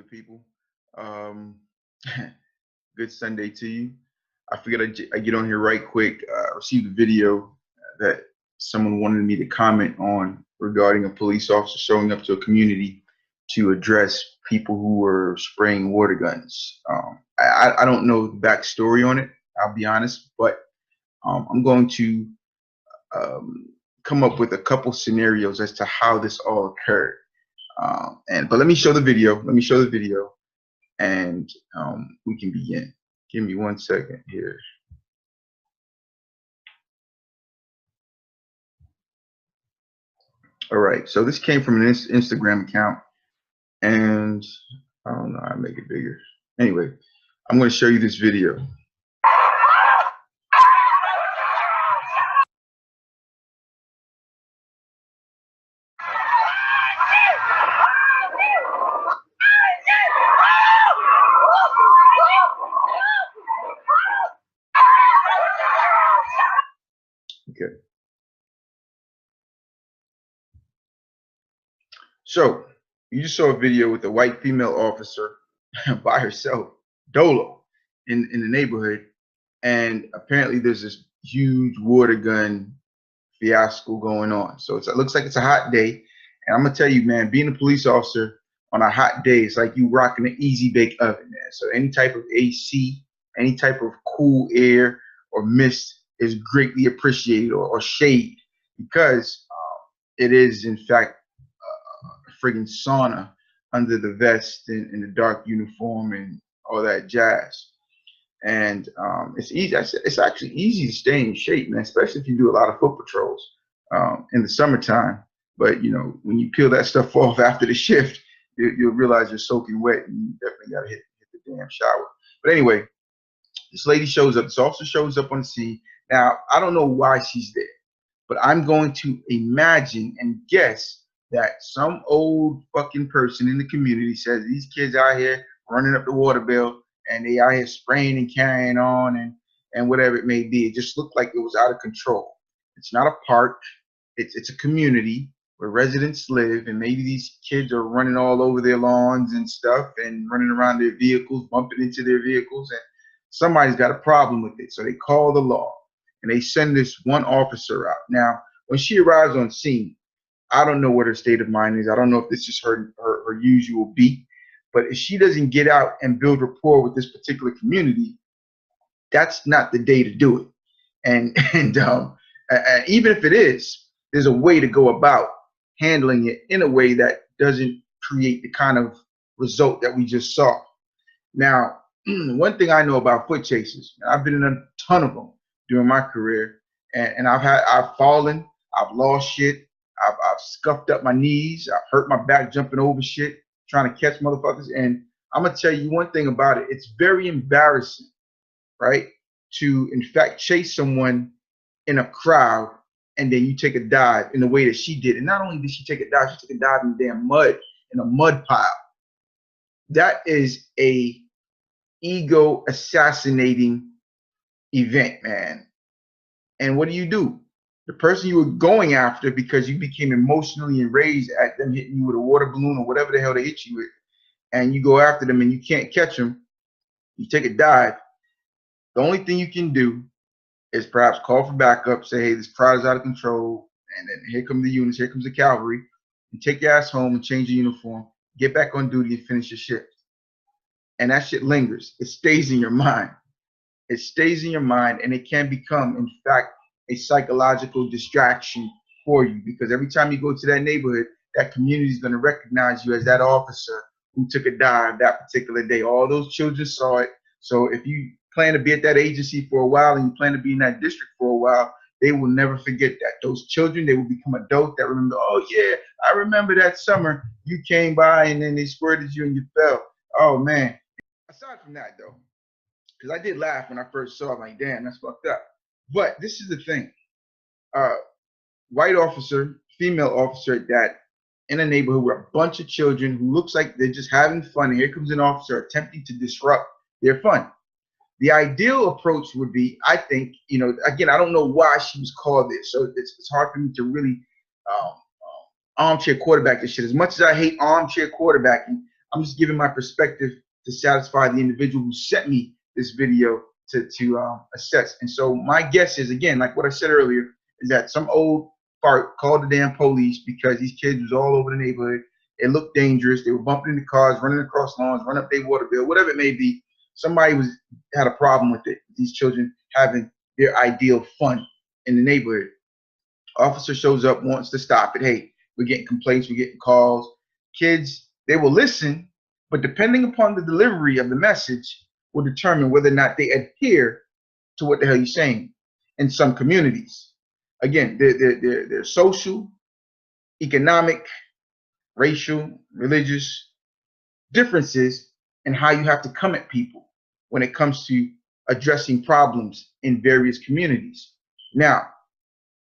good people. Um, good Sunday to you. I figured I get on here right quick. I received a video that someone wanted me to comment on regarding a police officer showing up to a community to address people who were spraying water guns. I don't know the backstory on it, I'll be honest, but I'm going to um, come up with a couple scenarios as to how this all occurred. But let me show the video. Let me show the video, and we can begin. Give me 1 second here. All right. So this came from an Instagram account, and I don't know how to make it bigger. Anyway, I'm going to show you this video. Okay. So you just saw a video with a white female officer by herself, Dolo, in the neighborhood, and apparently there's this huge water gun fiasco going on. So it looks like it's a hot day, and I'm gonna tell you, man, being a police officer on a hot day, it's like you rocking an easy bake oven, man. So any type of AC, any type of cool air or mist is greatly appreciated, or shade, because it is in fact a friggin' sauna under the vest and the dark uniform and all that jazz. And it's easy. It's actually easy to stay in shape, man, especially if you do a lot of foot patrols in the summertime. But you know, when you peel that stuff off after the shift, you'll realize you're soaking wet, and you definitely gotta hit the damn shower. But anyway, this lady shows up. This officer shows up on the scene. Now, I don't know why she's there, but I'm going to imagine and guess that some old fucking person in the community says these kids out here running up the water bill, and they out here spraying and carrying on and whatever it may be. It just looked like it was out of control. It's not a park. It's a community where residents live, and maybe these kids are running all over their lawns and stuff and running around their vehicles, bumping into their vehicles, and somebody's got a problem with it. So they call the law, and they send this one officer out. Now, when she arrives on scene, I don't know what her state of mind is. I don't know if this is her usual beat. But if she doesn't get out and build rapport with this particular community, that's not the day to do it. And even if it is, there's a way to go about handling it in a way that doesn't create the kind of result that we just saw. Now, one thing I know about foot chases, I've been in a ton of them during my career, and I've fallen, I've lost shit, I've scuffed up my knees, I've hurt my back jumping over shit, trying to catch motherfuckers. And I'm gonna tell you one thing about it. It's very embarrassing, right, to in fact chase someone in a crowd, and then you take a dive in the way that she did. And not only did she take a dive, she took a dive in the damn mud, in a mud pile. That is a ego assassinating event, man. And what do? The person you were going after, because you became emotionally enraged at them hitting you with a water balloon or whatever the hell they hit you with, and you go after them and you can't catch them, you take a dive. The only thing you can do is perhaps call for backup, say, hey, this crowd is out of control, and then here come the units, here comes the cavalry, and take your ass home and change your uniform, get back on duty and finish your shift. And that shit lingers. It stays in your mind. It stays in your mind, and it can become, in fact, a psychological distraction for you, because every time you go to that neighborhood, that community is going to recognize you as that officer who took a dive that particular day. All those children saw it. So if you plan to be at that agency for a while, and you plan to be in that district for a while, they will never forget that. Those children, they will become adults that remember, oh yeah, I remember that summer you came by and then they squirted you and you fell. Oh man. Aside from that though, because I did laugh when I first saw it, like, damn, that's fucked up. But this is the thing. White officer, female officer, that in a neighborhood with a bunch of children who looks like they're just having fun, and here comes an officer attempting to disrupt their fun. The ideal approach would be, I think, you know, again, I don't know why she was called this, so it's hard for me to really armchair quarterback this shit. As much as I hate armchair quarterbacking, I'm just giving my perspective to satisfy the individual who sent me this video to assess. And so my guess is, again, like what I said earlier, is that some old fart called the damn police because these kids was all over the neighborhood. It looked dangerous. They were bumping into cars, running across lawns, running up their water bill, whatever it may be. Somebody had a problem with it. These children having their ideal fun in the neighborhood. Officer shows up, wants to stop it. Hey, we're getting complaints, we're getting calls. Kids, they will listen, but depending upon the delivery of the message will determine whether or not they adhere to what the hell you're saying. In some communities, again, their social, economic, racial, religious differences in how you have to come at people when it comes to addressing problems in various communities. Now,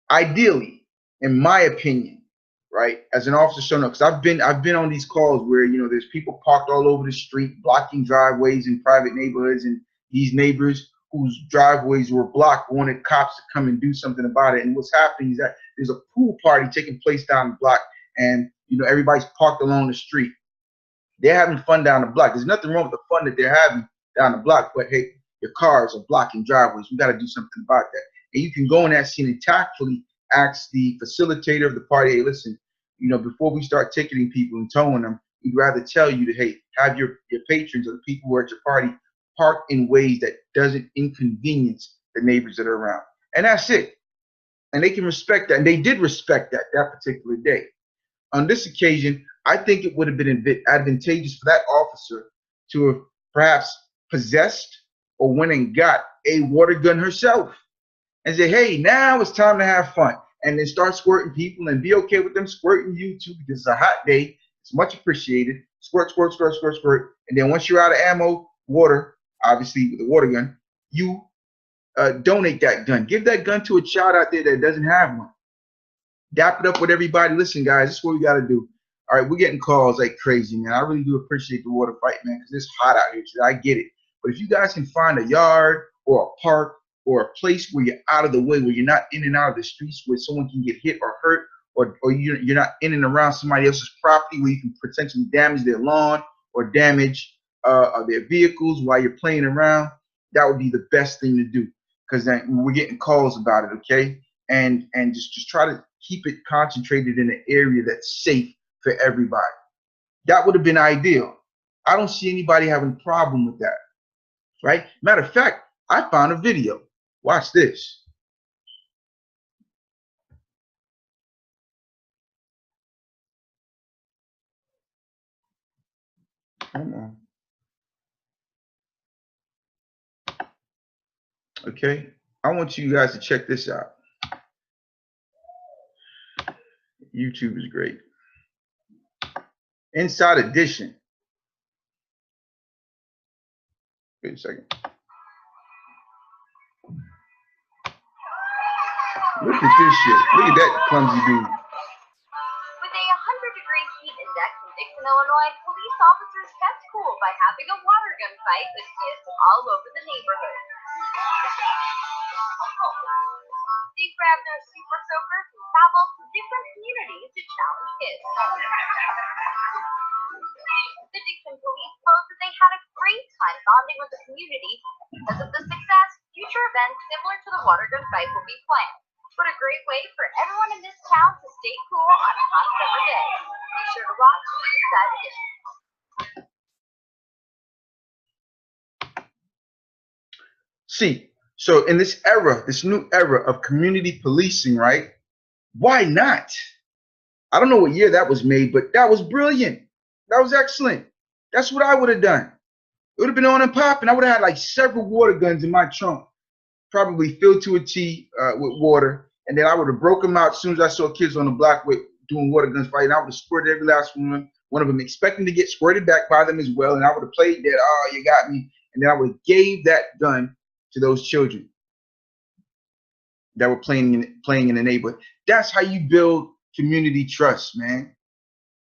ideally, in my opinion, right, as an officer showing up, because I've been on these calls where there's people parked all over the street, blocking driveways in private neighborhoods, and these neighbors whose driveways were blocked wanted cops to come and do something about it. And what's happening is that there's a pool party taking place down the block, and everybody's parked along the street. They're having fun down the block. There's nothing wrong with the fun that they're having down the block, but hey, your cars are blocking driveways. We got to do something about that. And you can go in that scene and tactfully ask the facilitator of the party, hey, listen, before we start ticketing people and towing them, we'd rather tell you to, hey, have your patrons or the people who are at your party park in ways that doesn't inconvenience the neighbors that are around. And that's it. And they can respect that. And they did respect that particular day. On this occasion, I think it would have been advantageous for that officer to have perhaps possessed or went and got a water gun herself and say, hey, now it's time to have fun. And then start squirting people and be okay with them squirting you too, because it's a hot day. It's much appreciated. Squirt, squirt, squirt, squirt, squirt. And then once you're out of ammo, water, obviously with a water gun, you donate that gun. Give that gun to a child out there that doesn't have one. Dap it up with everybody. Listen, guys, this is what we got to do. All right, we're getting calls like crazy, man. I really do appreciate the water fight, man, because it's hot out here today. I get it. But if you guys can find a yard or a park or a place where you're out of the way, where you're not in and out of the streets, where someone can get hit or hurt, or you're not in and around somebody else's property where you can potentially damage their lawn or damage their vehicles while you're playing around, that would be the best thing to do, because then we're getting calls about it, okay? And just try to keep it concentrated in an area that's safe for everybody. That would have been ideal. I don't see anybody having a problem with that, right? Matter of fact, I found a video. Watch this. Come on. Okay, I want you guys to check this out. YouTube is great. Inside Edition. Wait a second. Look at this shit. Look at that clumsy dude. With a 100-degree heat index in Dixon, Illinois, police officers kept cool by having a water gun fight with kids all over the neighborhood. They grabbed their super soakers and traveled to different communities to challenge kids. The Dixon police posed that they had a great time bonding with the community. Because of the success, future events similar to the water gun fight will be planned. What a great way for everyone in this town to stay cool on a hot summer day. Be sure to watch Inside Edition. See, so in this era, this new era of community policing, right? Why not? I don't know what year that was made, but that was brilliant. That was excellent. That's what I would have done. It would have been on and popping. I would have had like several water guns in my trunk, probably filled to a T with water. And then I would have broke them out as soon as I saw kids on the block doing water guns fighting. I would have squirted every last one of them, expecting to get squirted back by them as well. And I would have played that, oh, you got me. And then I would have gave that gun to those children that were playing in the neighborhood. That's how you build community trust, man.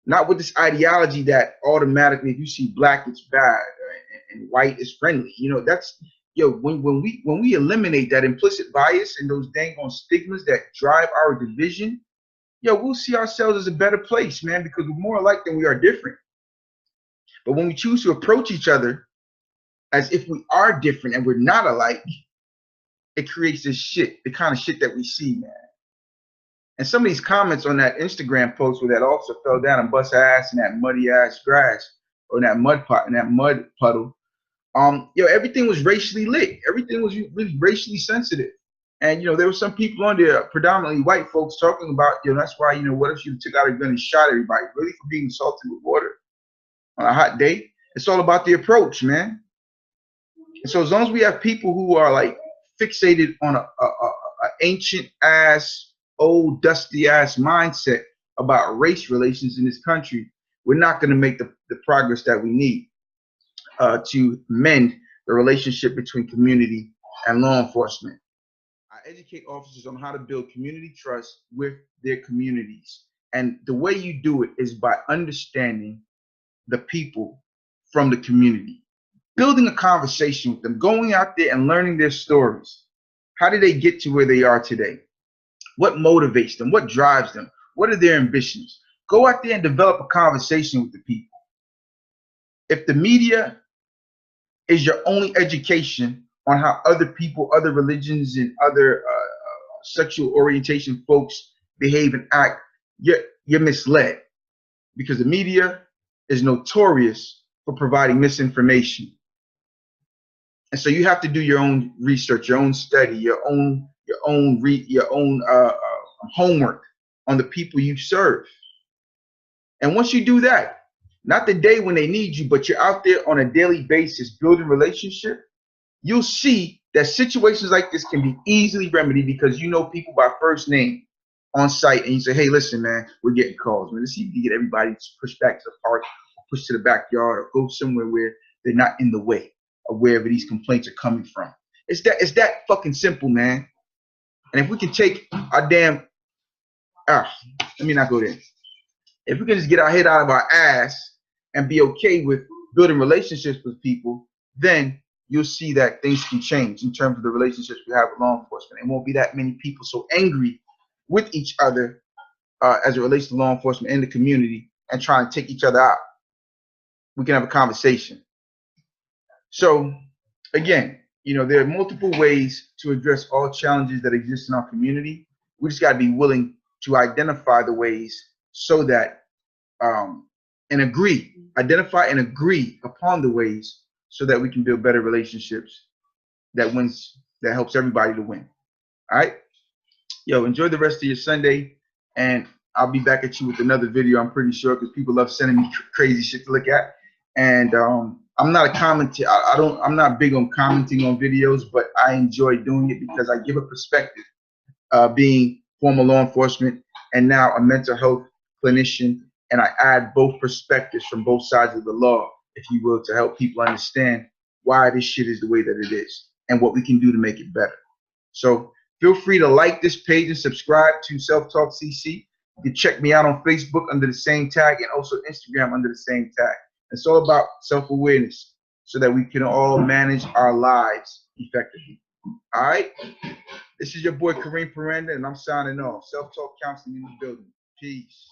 Not with this ideology that automatically, if you see black, it's bad and white is friendly. That's when we eliminate that implicit bias and those dang on stigmas that drive our division, we'll see ourselves as a better place, man, because we're more alike than we are different. But when we choose to approach each other as if we are different and we're not alike, it creates this shit, the kind of shit that we see, man. And some of these comments on that Instagram post where that officer fell down and bust her ass in that muddy ass grass or in that mud pot, in that mud puddle, everything was racially lit. Everything was really racially sensitive. And, there were some people on there, predominantly white folks, talking about, that's why, what if you took out a gun and shot everybody, really, for being assaulted with water on a hot day? It's all about the approach, man. And so as long as we have people who are like fixated on a ancient ass, old dusty ass mindset about race relations in this country, we're not going to make the progress that we need to mend the relationship between community and law enforcement. I educate officers on how to build community trust with their communities. And the way you do it is by understanding the people from the community, building a conversation with them, going out there and learning their stories. How did they get to where they are today? What motivates them? What drives them? What are their ambitions? Go out there and develop a conversation with the people. If the media is your only education on how other people, other religions, and other sexual orientation folks behave and act, you're misled, because the media is notorious for providing misinformation. And so you have to do your own research, your own study, your own homework on the people you serve. And once you do that, not the day when they need you, but you're out there on a daily basis building relationship, you'll see that situations like this can be easily remedied because you know people by first name on site, and you say, hey, listen, man, we're getting calls. Man, let's see if you can get everybody to push back to the park, or push to the backyard, or go somewhere where they're not in the way of wherever these complaints are coming from. It's that fucking simple, man. And if we can take our let me not go there. If we can just get our head out of our ass and be okay with building relationships with people, then you'll see that things can change in terms of the relationships we have with law enforcement. It won't be that many people so angry with each other as it relates to law enforcement in the community and trying to take each other out. We can have a conversation. So again, there are multiple ways to address all challenges that exist in our community. We just got to be willing to identify the ways so that identify and agree upon the ways so that we can build better relationships that helps everybody to win. All right. Enjoy the rest of your Sunday, and I'll be back at you with another video, I'm pretty sure, because people love sending me crazy shit to look at. And I'm not a commenter. I'm not big on commenting on videos, but I enjoy doing it because I give a perspective, being former law enforcement and now a mental health clinician, and I add both perspectives from both sides of the law, if you will, to help people understand why this shit is the way that it is and what we can do to make it better. So feel free to like this page and subscribe to Self Talk CC. You can check me out on Facebook under the same tag, and also Instagram under the same tag. It's all about self-awareness so that we can all manage our lives effectively. All right? This is your boy Kareem Paranda, and I'm signing off. Self-Talk Counseling in the building. Peace.